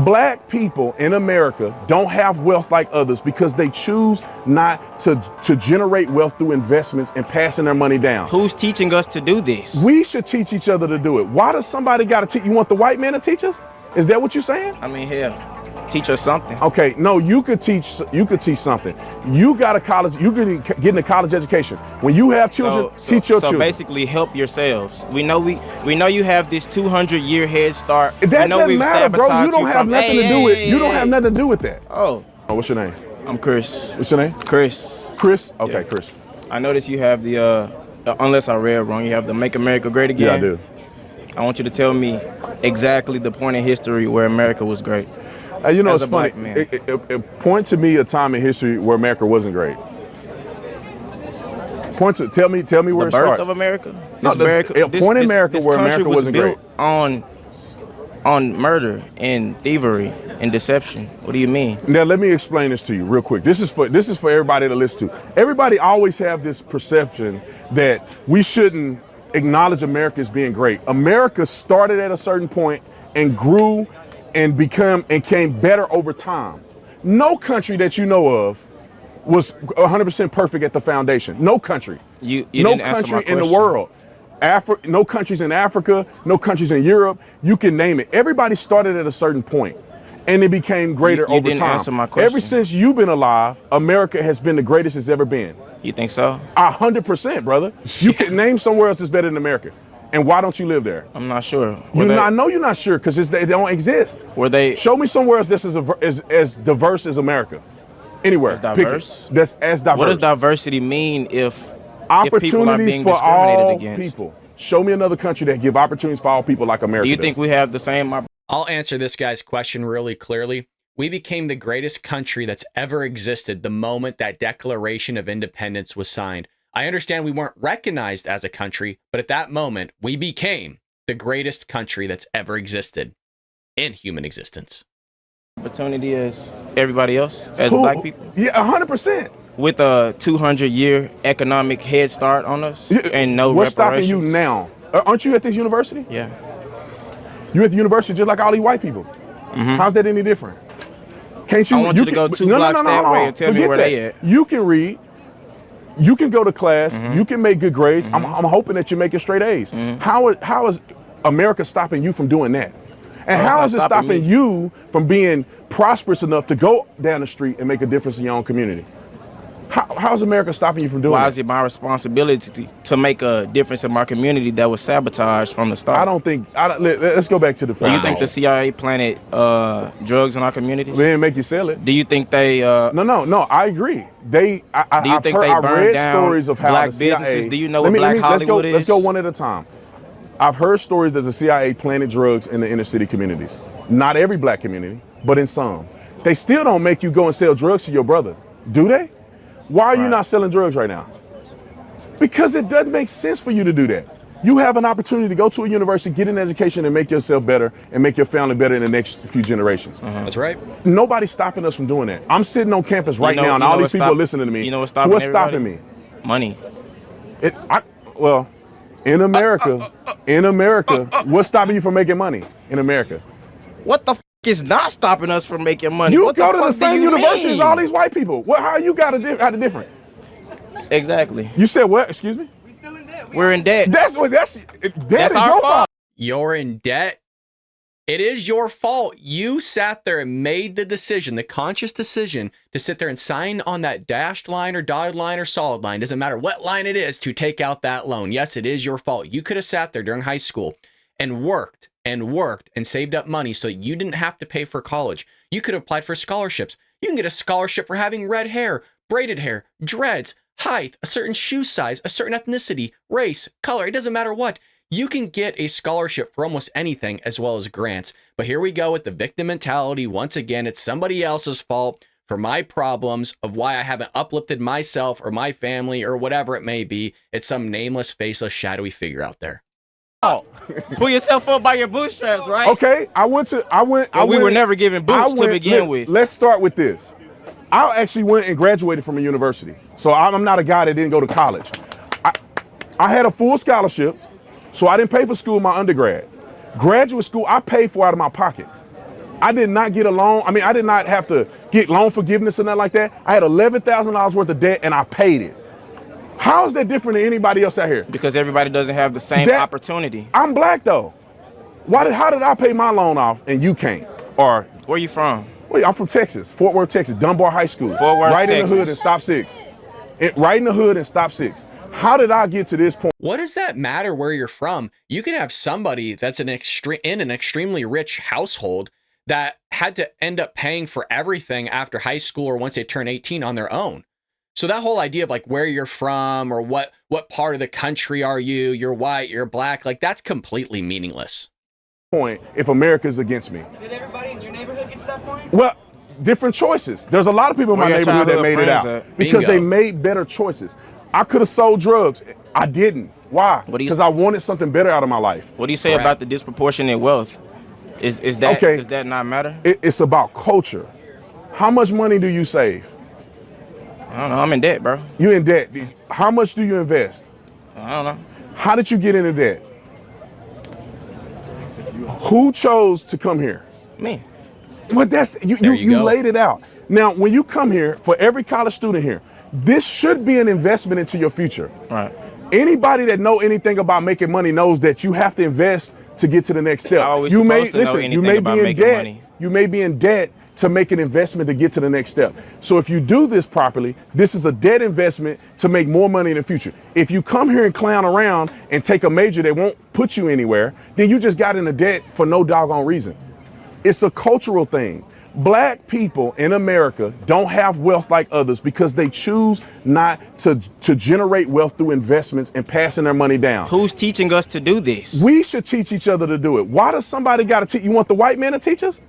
Black people in America don't have wealth like others because they choose not to generate wealth through investments and passing their money down. Who's teaching us to do this? We should teach each other to do it. Why does somebody got to teach? You want the white man to teach us? Is that what you're saying? I mean, hell, teach us something. Okay, no, you could teach something. You got a college, you could get in a college education. When you have children, teach your children. So basically help yourselves. We know you have this 200-year head start. That doesn't matter, bro. You don't have nothing to do with it. You don't have nothing to do with that. Oh, what's your name? I'm Chris. What's your name? Chris. Chris? Okay, yeah. Chris. I noticed you have the, unless I read wrong, you have the Make America Great Again. Yeah, I do. I want you to tell me exactly the point in history where America was great. You know, it's funny. Point to me a time in history where America wasn't great. Tell me where it starts. The birth of America? Point in America where America wasn't great. On murder and thievery and deception. What do you mean? Now let me explain this to you real quick. This is for everybody to listen to. Everybody always have this perception that we shouldn't acknowledge America as being great. America started at a certain point and grew and came better over time. No country that you know of was 100% perfect at the foundation. No country. No country in the world. No countries in Africa, no countries in Europe, you can name it. Everybody started at a certain point and it became greater over didn't time. Answer my question. Ever since you've been alive, America has been the greatest it's ever been. You think so? 100%, brother. You can name somewhere else that's better than America. And why don't you live there? I'm not sure. I know you're not sure because they don't exist. Show me somewhere else that's as diverse as America. Anywhere. As diverse? That's as diverse. What does diversity mean if people are being for discriminated all against? People. Show me another country that give opportunities for all people like America. Do you think we have the same? I'll answer this guy's question really clearly. We became the greatest country that's ever existed the moment that Declaration of Independence was signed. I understand we weren't recognized as a country, but at that moment, we became the greatest country that's ever existed in human existence. Opportunity as everybody else, as black people? Yeah, 100%. With a 200-year economic head start on us and no reparations. What's stopping you now? Aren't you at this university? Yeah. You at the university just like all these white people. Mm-hmm. How's that any different? Can't you? I want you to go two blocks that way and tell me where they at. You can read. You can go to class. Mm-hmm. You can make good grades. Mm-hmm. I'm hoping that you're making straight A's. Mm-hmm. How is America stopping you from doing that? And how is it stopping you from being prosperous enough to go down the street and make a difference in your own community? How is America stopping you from doing that? Why is it my responsibility to make a difference in my community that was sabotaged from the start? Let's go back to the fact. Do you think the CIA planted drugs in our communities? They didn't make you sell it. Do you think they... No, I agree. Do you think they burned down stories of how black businesses? Do you know what Black Hollywood is? Let's go one at a time. I've heard stories that the CIA planted drugs in the inner city communities. Not every black community, but in some. They still don't make you go and sell drugs to your brother, do they? Why are you not selling drugs right now? Because it doesn't make sense for you to do that. You have an opportunity to go to a university, get an education, and make yourself better and make your family better in the next few generations. That's right. Nobody's stopping us from doing that. I'm sitting on campus right now, and all these people are listening to me. You know what's stopping stopping me? Money. In America, what's stopping you from making money in America? What the f is not stopping us from making money? You go to the same university as all these white people. How you got it different? Exactly. You said what? Excuse me? We're in debt. That's our fault. You're in debt. It is your fault. You sat there and made the decision, the conscious decision, to sit there and sign on that dashed line or dotted line or solid line. Doesn't matter what line it is to take out that loan. Yes, it is your fault. You could have sat there during high school and worked and saved up money so you didn't have to pay for college. You could have applied for scholarships. You can get a scholarship for having red hair, braided hair, dreads, height, a certain shoe size, a certain ethnicity, race, color. It doesn't matter what. You can get a scholarship for almost anything as well as grants. But here we go with the victim mentality. Once again, it's somebody else's fault for my problems of why I haven't uplifted myself or my family or whatever it may be. It's some nameless, faceless, shadowy figure out there. Pull yourself up by your bootstraps, right? Okay, we were never given boots to begin with. Let's start with this. I actually went and graduated from a university. So I'm not a guy that didn't go to college. I had a full scholarship, so I didn't pay for school in my undergrad. Graduate school, I paid for out of my pocket. I did not get a loan. I mean, I did not have to get loan forgiveness or nothing like that. I had $11,000 worth of debt and I paid it. How is that different than anybody else out here? Because everybody doesn't have the same opportunity. I'm black though. How did I pay my loan off and you can't? Or where you from? Well, I'm from Texas, Fort Worth, Texas, Dunbar High School. Fort Worth, right Texas. in the hood and stop 6. Right in the hood and stop 6. How did I get to this point? What does that matter where you're from? You can have somebody that's in an extremely rich household that had to end up paying for everything after high school or once they turn 18 on their own. So that whole idea of like where you're from or what part of the country are you, you're white, you're black, like that's completely meaningless. Point if America's against me. Did everybody in your neighborhood get to that point? Well, different choices. There's a lot of people in my neighborhood that made it out because they made better choices. I could have sold drugs. I didn't. Why? Because I wanted something better out of my life. What do you say about the disproportionate wealth? Is that okay? Does that not matter? It's about culture. How much money do you save? I don't know. I'm in debt, bro. You in debt. How much do you invest? I don't know. How did you get into debt? Who chose to come here? Me. Well, that's you laid it out. Now, when you come here, for every college student here, this should be an investment into your future. Right. Anybody that know anything about making money knows that you have to invest to get to the next step. You may be in debt. Money. You may be in debt to make an investment to get to the next step. So if you do this properly, this is a debt investment to make more money in the future. If you come here and clown around and take a major that won't put you anywhere, then you just got into debt for no doggone reason. It's a cultural thing. Black people in America don't have wealth like others because they choose not to generate wealth through investments and passing their money down. Who's teaching us to do this? We should teach each other to do it. Why does somebody got to teach? You want the white man to teach us?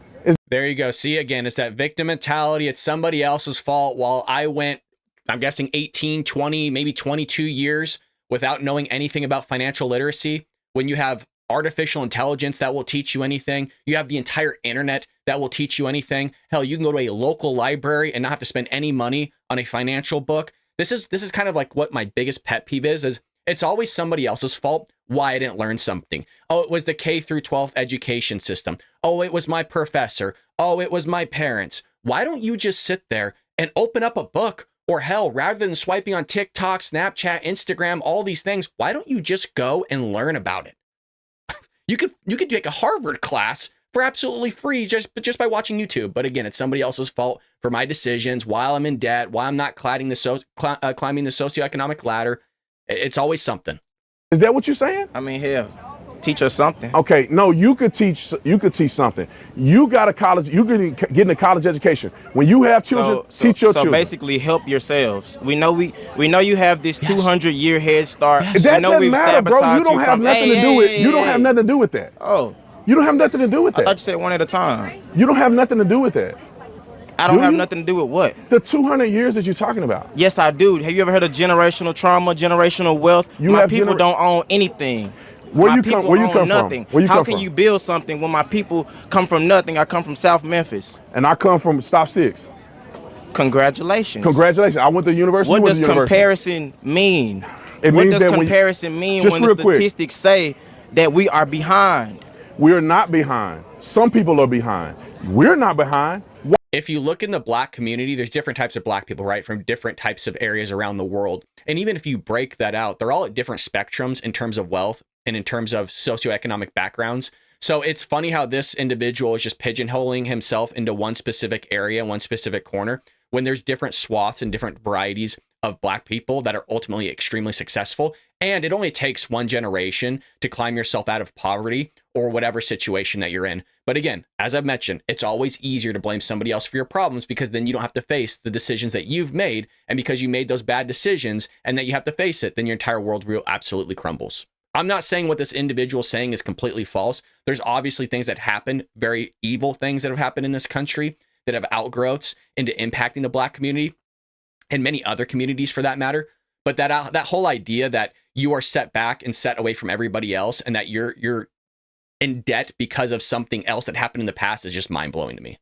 There you go. See, again, it's that victim mentality. It's somebody else's fault while I went, I'm guessing 18, 20, maybe 22 years without knowing anything about financial literacy. When you have artificial intelligence that will teach you anything, you have the entire internet that will teach you anything. Hell, you can go to a local library and not have to spend any money on a financial book. This is kind of like what my biggest pet peeve is it's always somebody else's fault why I didn't learn something. Oh, it was the K through 12th education system. Oh, it was my professor. Oh, it was my parents. Why don't you just sit there and open up a book? Or hell, rather than swiping on TikTok, Snapchat, Instagram, all these things, why don't you just go and learn about it? You could take a Harvard class for absolutely free just by watching YouTube. But again, it's somebody else's fault for my decisions while I'm in debt, while I'm not climbing the socioeconomic ladder. It's always something. Is that what you're saying? I mean, hell, teach us something. Okay, no, you could teach something. You got a college, you could get in a college education. When you have children, teach your children. So basically help yourselves. We know you have this 200-year head start. Yes. That doesn't matter, bro. You don't have nothing to do with. You don't have nothing to do with that. Oh. You don't have nothing to do with that. I thought you said one at a time. You don't have nothing to do with that. I don't have nothing to do with what? The 200 years that you're talking about. Yes, I do. Have you ever heard of generational trauma, generational wealth? My people don't own anything. Where you come nothing. From? How can you build something when my people come from nothing? I come from South Memphis. And I come from Stop 6. Congratulations. Congratulations. I went to university. What does comparison mean? What does comparison mean when the statistics say that we are behind? We're not behind. Some people are behind. We're not behind. If you look in the black community, there's different types of black people, right? From different types of areas around the world. And even if you break that out, they're all at different spectrums in terms of wealth and in terms of socioeconomic backgrounds. So it's funny how this individual is just pigeonholing himself into one specific area, one specific corner, when there's different swaths and different varieties of black people that are ultimately extremely successful. And it only takes one generation to climb yourself out of poverty or whatever situation that you're in. But again, as I've mentioned, it's always easier to blame somebody else for your problems because then you don't have to face the decisions that you've made. And because you made those bad decisions and that you have to face it, then your entire worldview absolutely crumbles. I'm not saying what this individual is saying is completely false. There's obviously things that happen, very evil things that have happened in this country that have outgrowths into impacting the black community and many other communities for that matter. But that whole idea that you are set back and set away from everybody else and that you're in debt because of something else that happened in the past is just mind-blowing to me.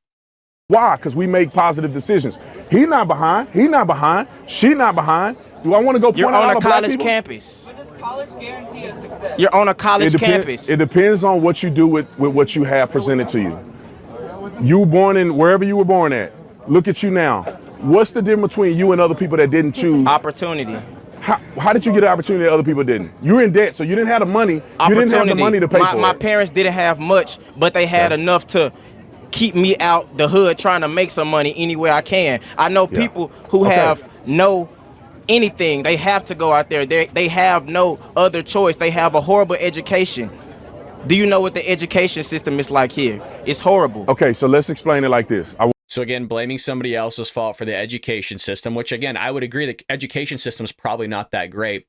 Why? Because we make positive decisions. He not behind. He not behind. She not behind. Do I want to go point out all the black people? You're on a college campus. But does college guarantee a success? You're on a college campus. It depends on what you do with what you have presented to you. You were born in wherever you were born at. Look at you now. What's the difference between you and other people that didn't choose? Opportunity. How did you get an opportunity that other people didn't? You were in debt, so you didn't have the money. You didn't have the money to pay for it. My parents didn't have much, but they had enough to keep me out the hood trying to make some money any way I can. I know people who have no anything. They have to go out there. They have no other choice. They have a horrible education. Do you know what the education system is like here? It's horrible. Okay, so let's explain it like this. So again, blaming somebody else's fault for the education system, which again, I would agree the education system is probably not that great,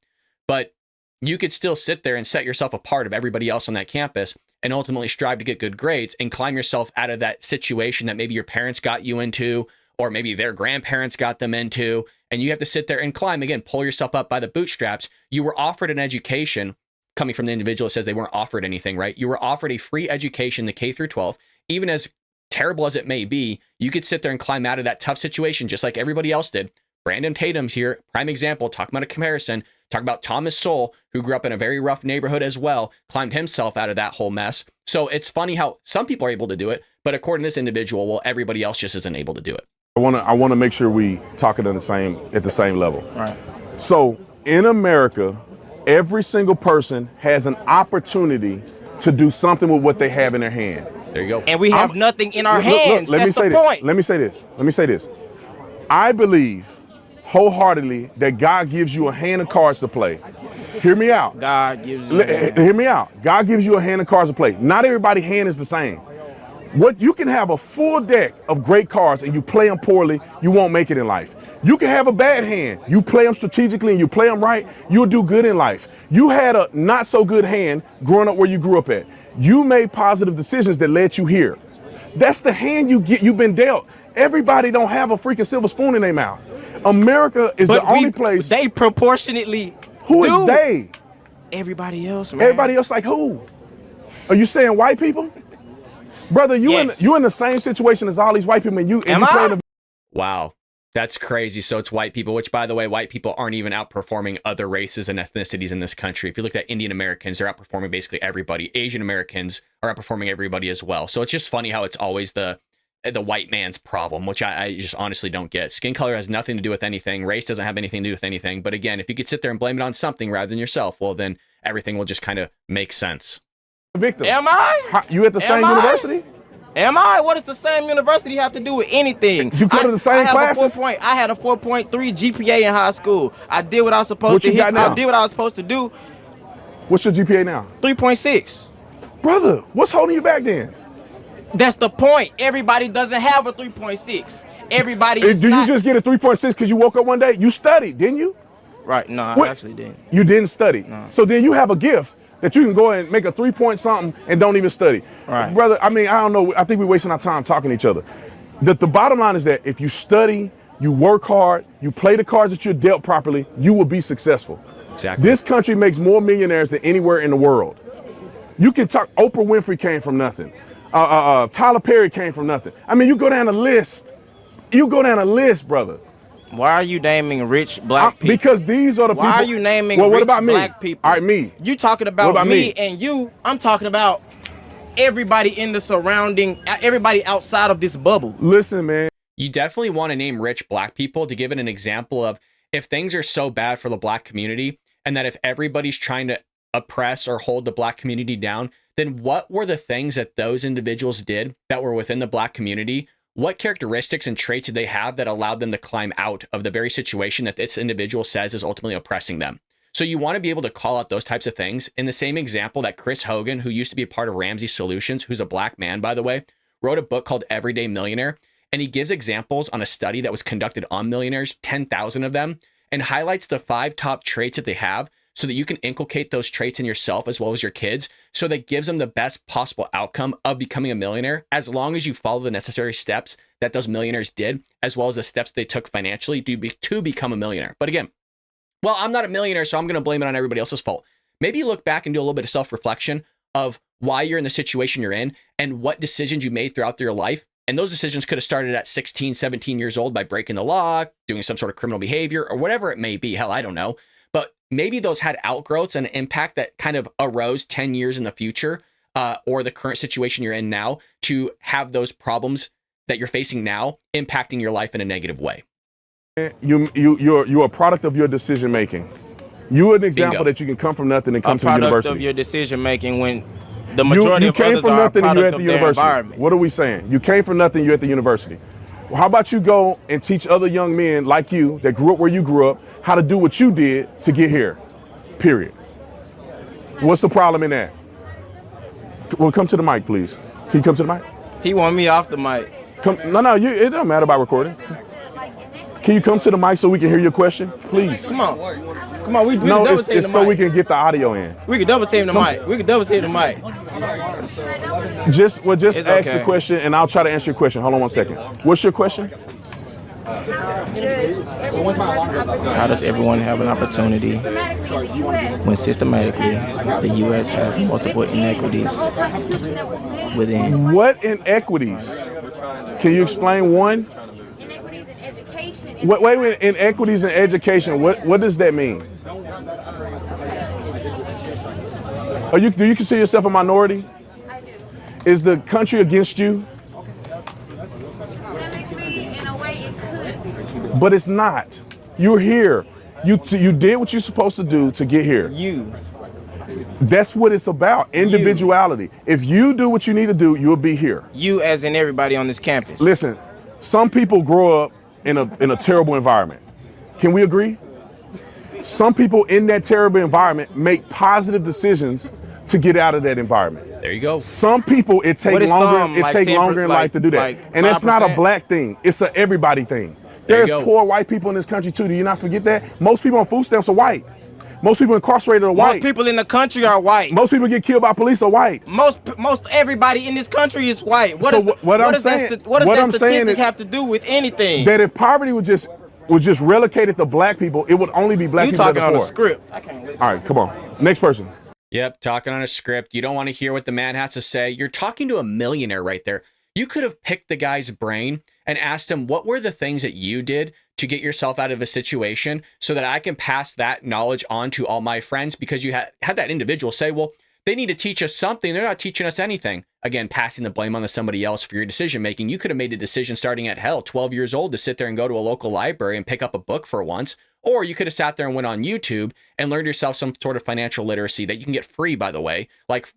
but you could still sit there and set yourself apart of everybody else on that campus and ultimately strive to get good grades and climb yourself out of that situation that maybe your parents got you into, or maybe their grandparents got them into, and you have to sit there and climb, again, pull yourself up by the bootstraps. You were offered an education, coming from the individual that says they weren't offered anything, right? You were offered a free education, the K through 12, even as terrible as it may be, you could sit there and climb out of that tough situation just like everybody else did. Brandon Tatum's here, prime example, talking about a comparison, talk about Thomas Sowell, who grew up in a very rough neighborhood as well, climbed himself out of that whole mess. So it's funny how some people are able to do it, but according to this individual, well, everybody else just isn't able to do it. I want to make sure we talk it at the same level. Right. So in America, every single person has an opportunity to do something with what they have in their hand. There you go. And we have nothing in our hands. That's the point. Let me say this. I believe wholeheartedly that God gives you a hand of cards to play. Hear me out. God gives you Hear me out. God gives you a hand of cards to play. Not everybody's hand is the same. What you can have a full deck of great cards and you play them poorly, you won't make it in life. You can have a bad hand. You play them strategically and you play them right, you'll do good in life. You had a not so good hand growing up where you grew up at. You made positive decisions that led you here. That's the hand you've been dealt. Everybody don't have a freaking silver spoon in their mouth. America is the only place. They proportionately Who is they? Everybody else, man. Everybody else like who? Are you saying white people? Brother, you in the same situation as all these white people and you playing. Wow. That's crazy. So it's white people, which, by the way, white people aren't even outperforming other races and ethnicities in this country. If you look at Indian Americans, they're outperforming basically everybody. Asian Americans are outperforming everybody as well. So it's just funny how it's always the white man's problem, which I just honestly don't get. Skin color has nothing to do with anything. Race doesn't have anything to do with anything. But again, if you could sit there and blame it on something rather than yourself, well, then everything will just kind of make sense. Victim. Am I? You at the same university? Am I? What does the same university have to do with anything? You go to the same classes? I had a 4.3 GPA in high school. I did what I was supposed to hit. I did what I was supposed to do. What's your GPA now? 3.6. Brother, what's holding you back then? That's the point. Everybody doesn't have a 3.6. Everybody is Do you just get a 3.6 because you woke up one day? You studied, didn't you? Right. No, I actually didn't. You didn't study. No. So then you have a gift that you can go and make a 3-point something and don't even study. Right. Brother, I mean, I don't know. I think we're wasting our time talking to each other. The bottom line is that if you study, you work hard, you play the cards that you're dealt properly, you will be successful. Exactly. This country makes more millionaires than anywhere in the world. You can talk, Oprah Winfrey came from nothing. Tyler Perry came from nothing. I mean, you go down a list. Brother. Why are you naming rich black people? Because these are the people. Why are you naming what rich about me? black people? All right, me. You talking about me and you. I'm talking about everybody in the surrounding, everybody outside of this bubble. Listen, man. You definitely want to name rich black people to give it an example of if things are so bad for the black community and that if everybody's trying to oppress or hold the black community down, then what were the things that those individuals did that were within the black community? What characteristics and traits did they have that allowed them to climb out of the very situation that this individual says is ultimately oppressing them? So you want to be able to call out those types of things. In the same example that Chris Hogan, who used to be a part of Ramsey Solutions, who's a black man, by the way, wrote a book called Everyday Millionaire. And he gives examples on a study that was conducted on millionaires, 10,000 of them, and highlights the 5 top traits that they have so that you can inculcate those traits in yourself as well as your kids. So that gives them the best possible outcome of becoming a millionaire, as long as you follow the necessary steps that those millionaires did, as well as the steps they took financially to become a millionaire. But again, well, I'm not a millionaire, so I'm going to blame it on everybody else's fault. Maybe you look back and do a little bit of self-reflection of why you're in the situation you're in and what decisions you made throughout your life. And those decisions could have started at 16, 17 years old by breaking the law, doing some sort of criminal behavior, or whatever it may be. Hell, I don't know. But maybe those had outgrowths and an impact that kind of arose 10 years in the future or the current situation you're in now to have those problems that you're facing now impacting your life in a negative way. You're a product of your decision making. You're an example Bingo. that you can come from nothing and come A to a product university. of your decision making when the majority you of came others from are a nothing and you're product at of the their university. environment. What are we saying? You came from nothing, you're at the university. Well, how about you go and teach other young men like you that grew up where you grew up how to do what you did to get here, period. What's the problem in that? Well, come to the mic, please. Can you come to the mic? He want me off the mic. No, it doesn't matter about recording. Can you come to the mic so we can hear your question, please? Come on. Come on, we can No, double it's team the so mic. we can get the audio in. We can double team the mic. We can double team the mic. Just It's ask okay. the question and I'll try to answer your question. Hold on 1 second. What's your question? How does everyone have an opportunity when systematically the U.S. has multiple inequities within? What inequities? Can you explain one? Inequities in education. Wait a minute, inequities in education, what does that mean? Do you consider yourself a minority? I do. Is the country against you? Technically, in a way, it could be. But it's not. You're here. You did what you're supposed to do to get here. You. That's what it's about, individuality. If you do what you need to do, you'll be here. You as in everybody on this campus. Listen, some people grow up in a terrible environment. Can we agree? Some people in that terrible environment make positive decisions to get out of that environment. There you go. Some people it What takes is longer. some, It like takes 10%, longer in life to do that, like and that's not a 5%? black thing. It's a everybody thing. There you There's go. poor white people in this country too. Do you not forget that? Most people on food stamps are white. Most people incarcerated are white. Most people in the country are white. Most people get killed by police are white. Most everybody in this country is white. What So is what I'm does that saying- what does what that I'm saying statistic is have to do with anything? That if poverty was just relegated to black people, it would only be black You people that talking are on a poor. script. I can't listen. All right, come on. Next person. Yep, talking on a script. You don't want to hear what the man has to say. You're talking to a millionaire right there. You could have picked the guy's brain and asked him, what were the things that you did to get yourself out of a situation so that I can pass that knowledge on to all my friends? Because you had that individual say, well, they need to teach us something. They're not teaching us anything. Again, passing the blame on to somebody else for your decision making. You could have made a decision starting at 12 years old to sit there and go to a local library and pick up a book for once. Or you could have sat there and went on YouTube and learned yourself some sort of financial literacy that you can get free, by the way, like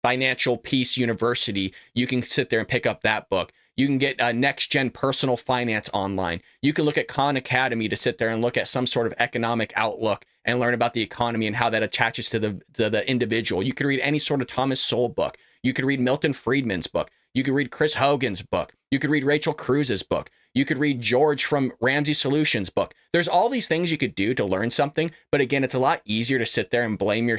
Financial Peace University. You can sit there and pick up that book. You can get Next Gen Personal Finance online. You can look at Khan Academy to sit there and look at some sort of economic outlook and learn about the economy and how that attaches to the individual. You could read any sort of Thomas Sowell book. You could read Milton Friedman's book. You could read Chris Hogan's book. You could read Rachel Cruz's book. You could read George from Ramsey Solutions book. There's all these things you could do to learn something, but again, it's a lot easier to sit there and blame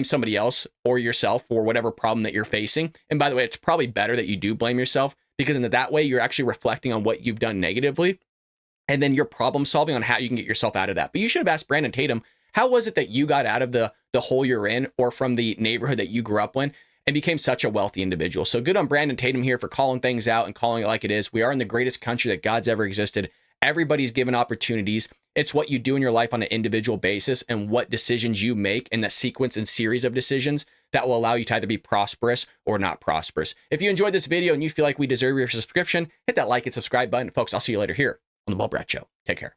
somebody else or yourself for whatever problem that you're facing. And by the way, it's probably better that you do blame yourself, because in that way, you're actually reflecting on what you've done negatively, and then you're problem solving on how you can get yourself out of that. But you should have asked Brandon Tatum, how was it that you got out of the hole you're in, or from the neighborhood that you grew up in, and became such a wealthy individual? So good on Brandon Tatum here for calling things out and calling it like it is. We are in the greatest country that God's ever existed. Everybody's given opportunities. It's what you do in your life on an individual basis and what decisions you make in the sequence and series of decisions that will allow you to either be prosperous or not prosperous. If you enjoyed this video and you feel like we deserve your subscription, hit that like and subscribe button. Folks, I'll see you later here on The Ball Brat Show. Take care.